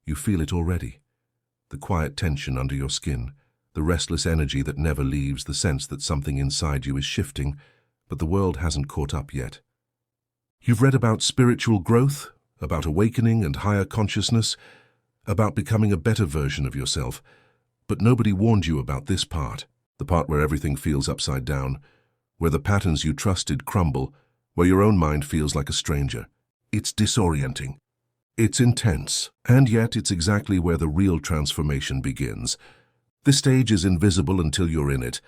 You feel it already. The quiet tension under your skin, the restless energy that never leaves, the sense that something inside you is shifting, but the world hasn't caught up yet. You've read about spiritual growth, about awakening and higher consciousness, about becoming a better version of yourself, but nobody warned you about this part, the part where everything feels upside down, where the patterns you trusted crumble, where your own mind feels like a stranger. It's disorienting. It's intense, and yet it's exactly where the real transformation begins. This stage is invisible until you're in it,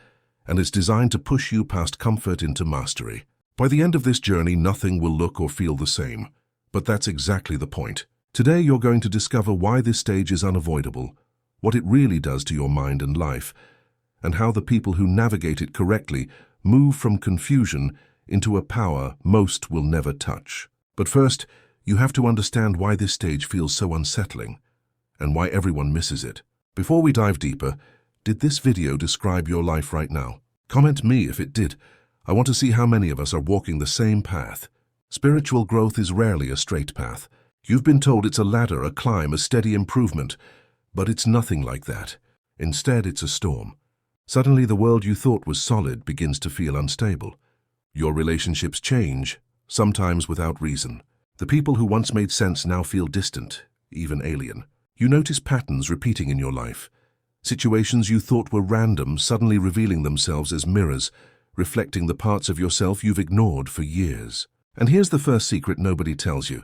and it's designed to push you past comfort into mastery. By the end of this journey, nothing will look or feel the same, but that's exactly the point. Today, you're going to discover why this stage is unavoidable, what it really does to your mind and life, and how the people who navigate it correctly move from confusion into a power most will never touch. But first, you have to understand why this stage feels so unsettling, and why everyone misses it. Before we dive deeper, did this video describe your life right now? Comment me if it did. I want to see how many of us are walking the same path. Spiritual growth is rarely a straight path. You've been told it's a ladder, a climb, a steady improvement, but it's nothing like that. Instead, it's a storm. Suddenly, the world you thought was solid begins to feel unstable. Your relationships change, sometimes without reason. The people who once made sense now feel distant, even alien. You notice patterns repeating in your life. Situations you thought were random suddenly revealing themselves as mirrors, reflecting the parts of yourself you've ignored for years. And here's the first secret nobody tells you.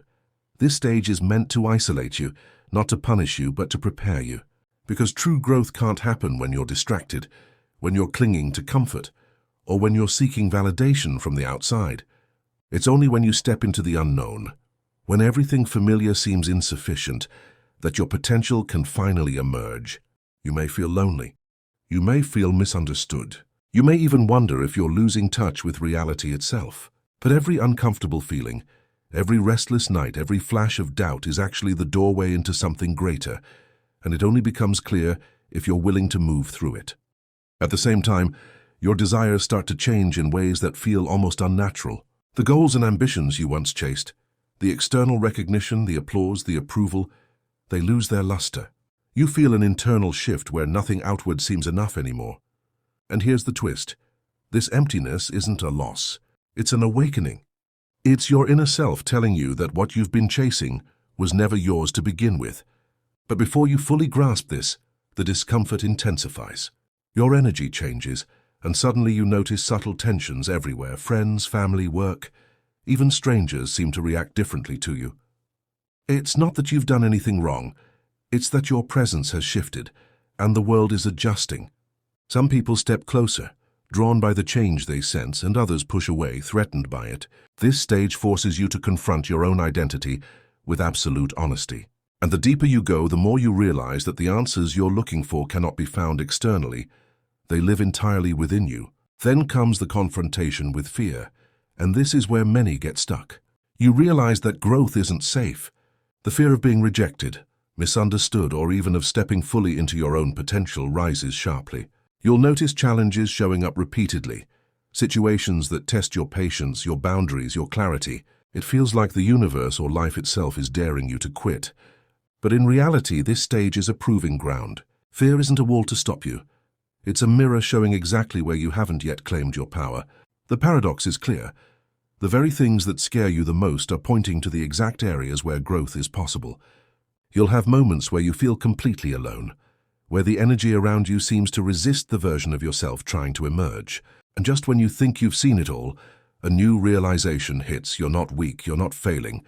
This stage is meant to isolate you, not to punish you, but to prepare you. Because true growth can't happen when you're distracted, when you're clinging to comfort, or when you're seeking validation from the outside. It's only when you step into the unknown, when everything familiar seems insufficient, that your potential can finally emerge. You may feel lonely. You may feel misunderstood. You may even wonder if you're losing touch with reality itself. But every uncomfortable feeling, every restless night, every flash of doubt is actually the doorway into something greater, and it only becomes clear if you're willing to move through it. At the same time, your desires start to change in ways that feel almost unnatural. The goals and ambitions you once chased, the external recognition, the applause, the approval, they lose their luster. You feel an internal shift where nothing outward seems enough anymore. And here's the twist. This emptiness isn't a loss. It's an awakening. It's your inner self telling you that what you've been chasing was never yours to begin with. But before you fully grasp this, the discomfort intensifies. Your energy changes, and suddenly you notice subtle tensions everywhere. Friends, family, work, even strangers seem to react differently to you. It's not that you've done anything wrong. It's that your presence has shifted, and the world is adjusting. Some people step closer, drawn by the change they sense, and others push away, threatened by it. This stage forces you to confront your own identity with absolute honesty. And the deeper you go, the more you realize that the answers you're looking for cannot be found externally. They live entirely within you. Then comes the confrontation with fear, and this is where many get stuck. You realize that growth isn't safe. The fear of being rejected, misunderstood, or even of stepping fully into your own potential rises sharply. You'll notice challenges showing up repeatedly, situations that test your patience, your boundaries, your clarity. It feels like the universe or life itself is daring you to quit. But in reality, this stage is a proving ground. Fear isn't a wall to stop you. It's a mirror showing exactly where you haven't yet claimed your power. The paradox is clear. The very things that scare you the most are pointing to the exact areas where growth is possible. You'll have moments where you feel completely alone, where the energy around you seems to resist the version of yourself trying to emerge. And just when you think you've seen it all, a new realization hits. You're not weak, you're not failing.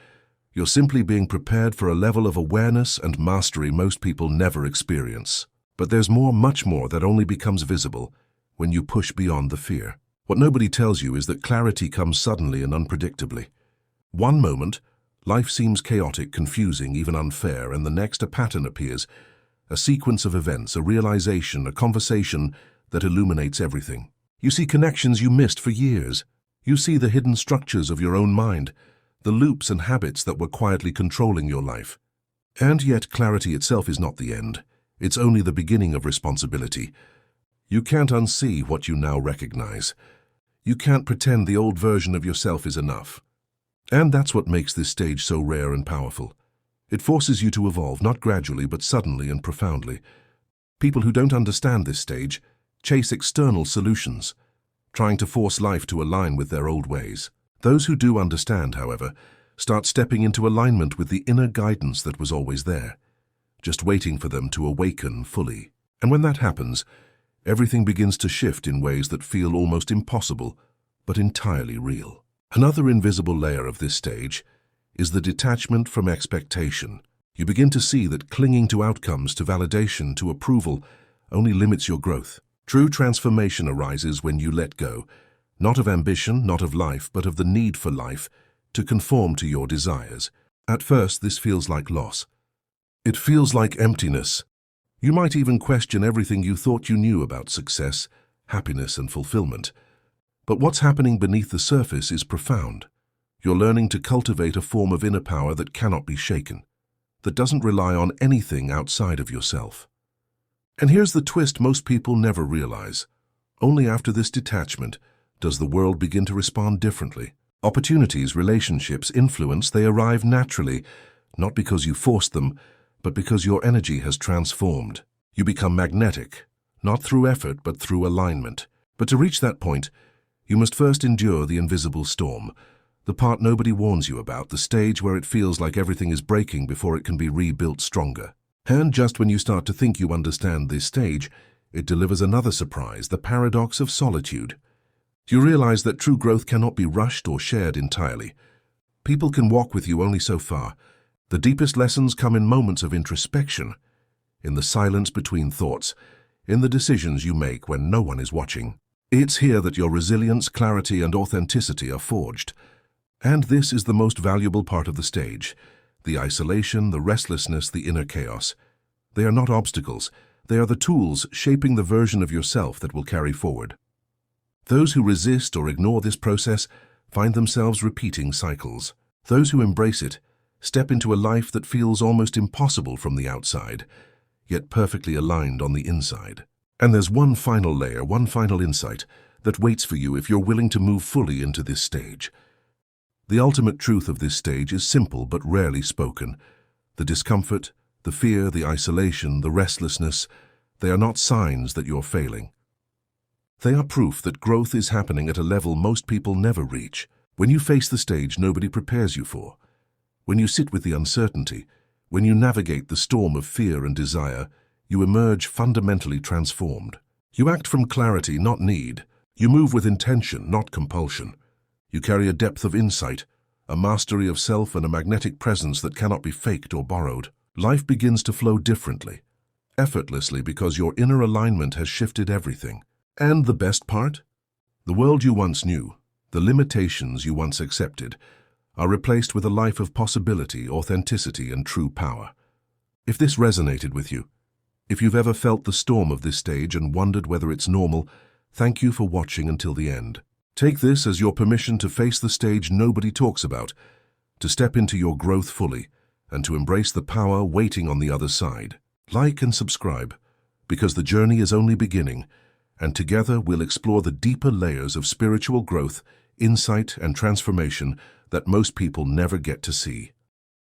You're simply being prepared for a level of awareness and mastery most people never experience. But there's more, much more, that only becomes visible when you push beyond the fear. What nobody tells you is that clarity comes suddenly and unpredictably. One moment, life seems chaotic, confusing, even unfair, and the next a pattern appears. A sequence of events, a realization, a conversation that illuminates everything. You see connections you missed for years. You see the hidden structures of your own mind, the loops and habits that were quietly controlling your life. And yet clarity itself is not the end. It's only the beginning of responsibility. You can't unsee what you now recognize. You can't pretend the old version of yourself is enough. And that's what makes this stage so rare and powerful. It forces you to evolve, not gradually, but suddenly and profoundly. People who don't understand this stage chase external solutions, trying to force life to align with their old ways. Those who do understand, however, start stepping into alignment with the inner guidance that was always there, just waiting for them to awaken fully. And when that happens, everything begins to shift in ways that feel almost impossible, but entirely real. Another invisible layer of this stage is the detachment from expectation. You begin to see that clinging to outcomes, to validation, to approval, only limits your growth. True transformation arises when you let go, not of ambition, not of life, but of the need for life to conform to your desires. At first, this feels like loss. It feels like emptiness. You might even question everything you thought you knew about success, happiness, and fulfillment. But what's happening beneath the surface is profound. You're learning to cultivate a form of inner power that cannot be shaken, that doesn't rely on anything outside of yourself. And here's the twist most people never realize. Only after this detachment does the world begin to respond differently. Opportunities, relationships, influence, they arrive naturally, not because you forced them, but because your energy has transformed. You become magnetic, not through effort, but through alignment. But to reach that point, you must first endure the invisible storm, the part nobody warns you about, the stage where it feels like everything is breaking before it can be rebuilt stronger. And just when you start to think you understand this stage, it delivers another surprise, the paradox of solitude. You realize that true growth cannot be rushed or shared entirely. People can walk with you only so far. The deepest lessons come in moments of introspection, in the silence between thoughts, in the decisions you make when no one is watching. It's here that your resilience, clarity, and authenticity are forged. And this is the most valuable part of the stage. The isolation, the restlessness, the inner chaos. They are not obstacles. They are the tools shaping the version of yourself that will carry forward. Those who resist or ignore this process find themselves repeating cycles. Those who embrace it step into a life that feels almost impossible from the outside, yet perfectly aligned on the inside. And there's one final layer, one final insight that waits for you if you're willing to move fully into this stage. The ultimate truth of this stage is simple but rarely spoken. The discomfort, the fear, the isolation, the restlessness, they are not signs that you're failing. They are proof that growth is happening at a level most people never reach. When you face the stage nobody prepares you for, when you sit with the uncertainty, when you navigate the storm of fear and desire, you emerge fundamentally transformed. You act from clarity, not need. You move with intention, not compulsion. You carry a depth of insight, a mastery of self, and a magnetic presence that cannot be faked or borrowed. Life begins to flow differently, effortlessly, because your inner alignment has shifted everything. And the best part? The world you once knew, the limitations you once accepted, are replaced with a life of possibility, authenticity, and true power. If this resonated with you, if you've ever felt the storm of this stage and wondered whether it's normal, thank you for watching until the end. Take this as your permission to face the stage nobody talks about, to step into your growth fully, and to embrace the power waiting on the other side. Like and subscribe, because the journey is only beginning, and together we'll explore the deeper layers of spiritual growth, insight, and transformation that most people never get to see.